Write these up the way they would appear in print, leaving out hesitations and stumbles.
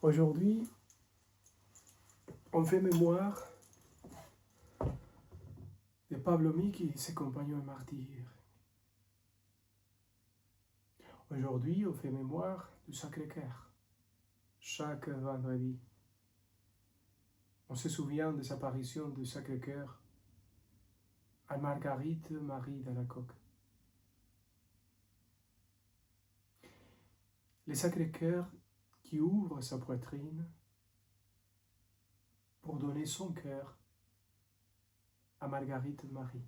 Aujourd'hui, on fait mémoire de Pablo Miki et ses compagnons martyrs. Aujourd'hui, on fait mémoire du Sacré-Cœur. Chaque vendredi, on se souvient des apparitions du Sacré-Cœur à Marguerite Marie d'Alacoque. Le Sacré-Cœur qui ouvre sa poitrine pour donner son cœur à Marguerite Marie.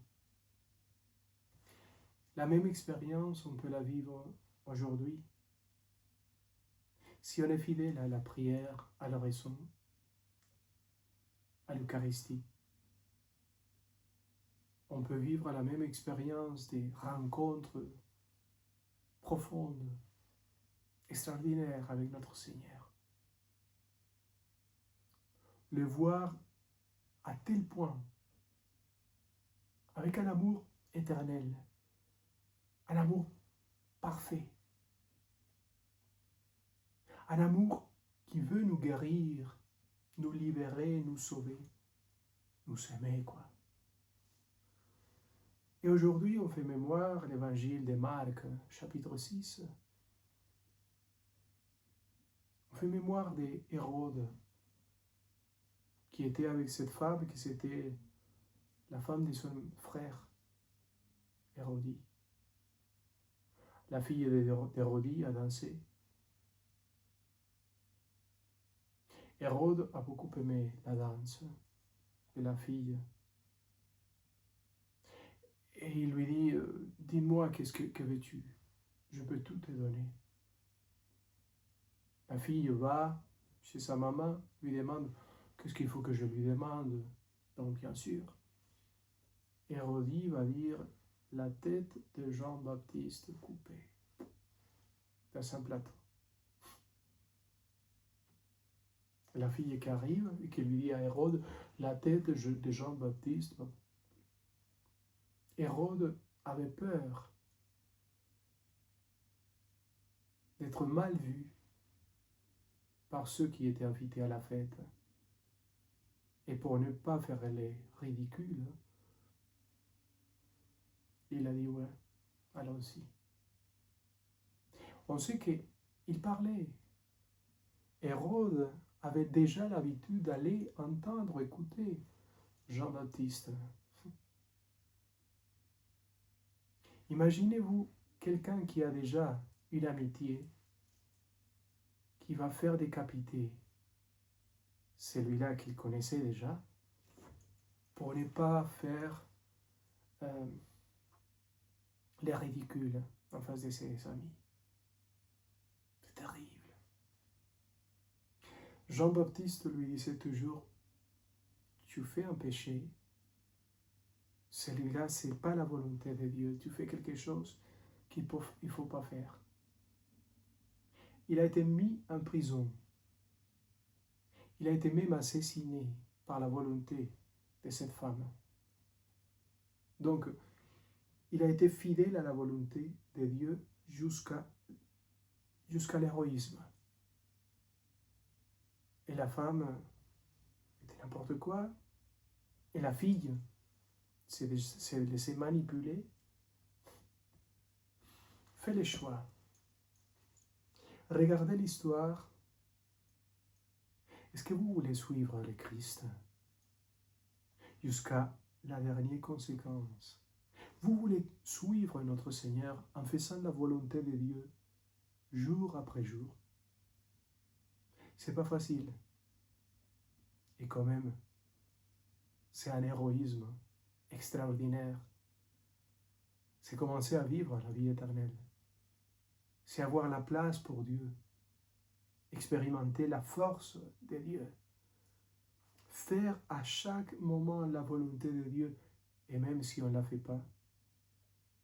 La même expérience, on peut la vivre aujourd'hui. Si on est fidèle à la prière, à l'oraison, à l'Eucharistie, on peut vivre la même expérience des rencontres profondes, extraordinaires avec notre Seigneur. Le voir à tel point, avec un amour éternel, un amour parfait, un amour qui veut nous guérir, nous libérer, nous sauver, nous aimer, quoi. Et aujourd'hui, on fait mémoire l'évangile de Marc, chapitre 6. On fait mémoire d'Hérode, qui était avec cette femme, qui c'était la femme de son frère, Hérodie. La fille d'Hérodie a dansé. Hérode a beaucoup aimé la danse de la fille. Et il lui dit, dis-moi, que veux-tu? Je peux tout te donner. La fille va chez sa maman, lui demande, qu'est-ce qu'il faut que je lui demande? Donc bien sûr, Hérodie va dire, la tête de Jean-Baptiste coupée dans un plateau. La fille qui arrive et qui lui dit à Hérode, la tête de Jean-Baptiste. Hérode avait peur d'être mal vu par ceux qui étaient invités à la fête. Et pour ne pas faire les ridicules, il a dit, ouais, allons-y. On sait qu'il parlait. Hérode avait déjà l'habitude d'aller entendre, écouter Jean-Baptiste. Imaginez-vous quelqu'un qui a déjà une amitié, qui va faire décapiter celui-là qu'il connaissait déjà, pour ne pas faire les ridicules en face de ses amis. C'est terrible. Jean-Baptiste lui disait toujours, tu fais un péché, celui-là, ce n'est pas la volonté de Dieu, tu fais quelque chose qu'il ne faut pas faire. Il a été mis en prison. Il a été même assassiné par la volonté de cette femme. Donc, il a été fidèle à la volonté de Dieu jusqu'à l'héroïsme. Et la femme était n'importe quoi. Et la fille s'est laissée manipuler. Fait le choix. Regardez l'histoire. Est-ce que vous voulez suivre le Christ jusqu'à la dernière conséquence? Vous voulez suivre notre Seigneur en faisant la volonté de Dieu jour après jour? C'est pas facile. Et quand même, c'est un héroïsme extraordinaire. C'est commencer à vivre la vie éternelle. C'est avoir la place pour Dieu. Expérimenter la force de Dieu. Faire à chaque moment la volonté de Dieu. Et même si on ne la fait pas,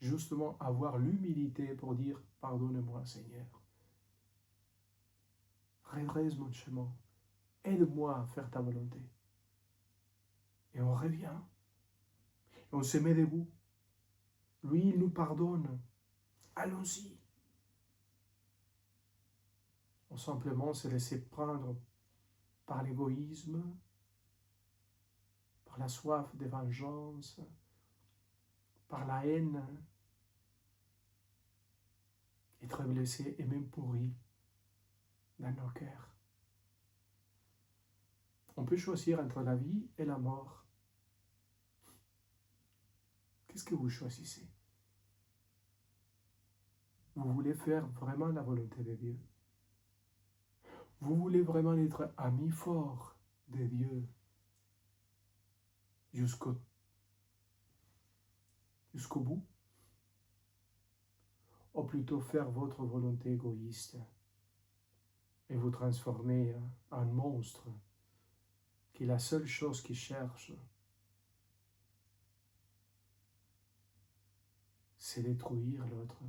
justement avoir l'humilité pour dire « Pardonne-moi Seigneur. Redresse mon chemin. Aide-moi à faire ta volonté. » Et on revient. Et on se met debout. Lui, il nous pardonne. Allons-y. ou simplement se laisser prendre par l'égoïsme, par la soif de vengeance, par la haine, être blessé et même pourri dans nos cœurs. On peut choisir entre la vie et la mort. Qu'est-ce que vous choisissez? Vous voulez faire vraiment la volonté de Dieu? Vous voulez vraiment être ami fort de Dieu jusqu'au bout? Ou plutôt faire votre volonté égoïste et vous transformer en monstre qui est la seule chose qu'il cherche, c'est détruire l'autre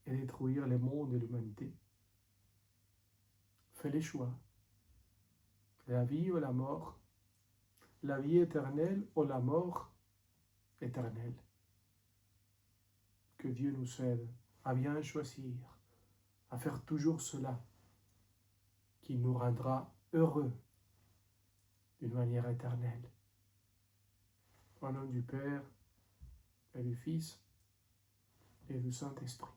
et détruire le monde et l'humanité. Fais les choix. La vie ou la mort, la vie éternelle ou la mort éternelle. Que Dieu nous aide à bien choisir, à faire toujours cela qui nous rendra heureux d'une manière éternelle. Au nom du Père et du Fils et du Saint-Esprit.